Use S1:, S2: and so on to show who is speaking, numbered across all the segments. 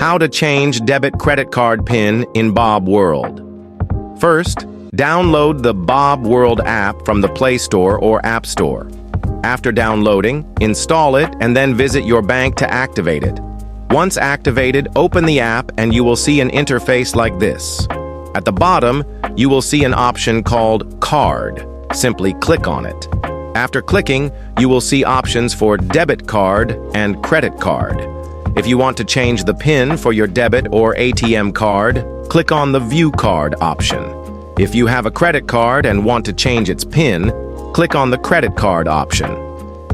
S1: How to change debit credit card PIN in Bob World. First, download the Bob World app from the Play Store or App Store. After downloading, install it and then visit your bank to activate it. Once activated, open the app and you will see an interface like this. At the bottom, you will see an option called Card. Simply click on it. After clicking, you will see options for debit card and credit card. If you want to change the PIN for your debit or ATM card, click on the View Card option. If you have a credit card and want to change its PIN, click on the Credit Card option.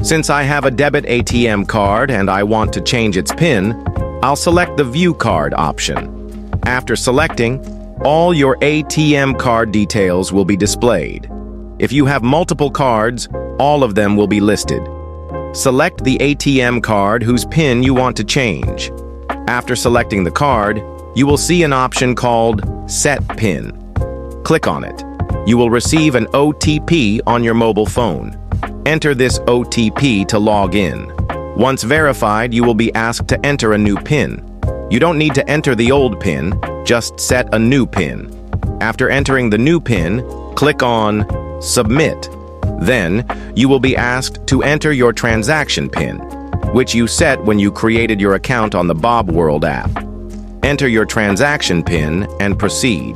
S1: Since I have a debit ATM card and I want to change its PIN, I'll select the View Card option. After selecting, all your ATM card details will be displayed. If you have multiple cards, all of them will be listed. Select the ATM card whose PIN you want to change. After selecting the card, you will see an option called Set PIN. Click on it. You will receive an OTP on your mobile phone. Enter this OTP to log in. Once verified, you will be asked to enter a new PIN. You don't need to enter the old PIN, just set a new PIN. After entering the new PIN, click on Submit. Then, you will be asked to enter your transaction PIN, which you set when you created your account on the Bob World app. Enter your transaction PIN and proceed.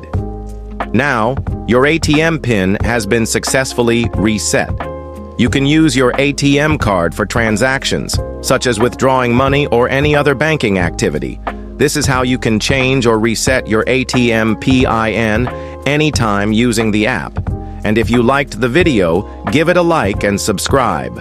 S1: Now, your ATM PIN has been successfully reset. You can use your ATM card for transactions, such as withdrawing money or any other banking activity. This is how you can change or reset your ATM PIN anytime using the app. And if you liked the video, give it a like and subscribe.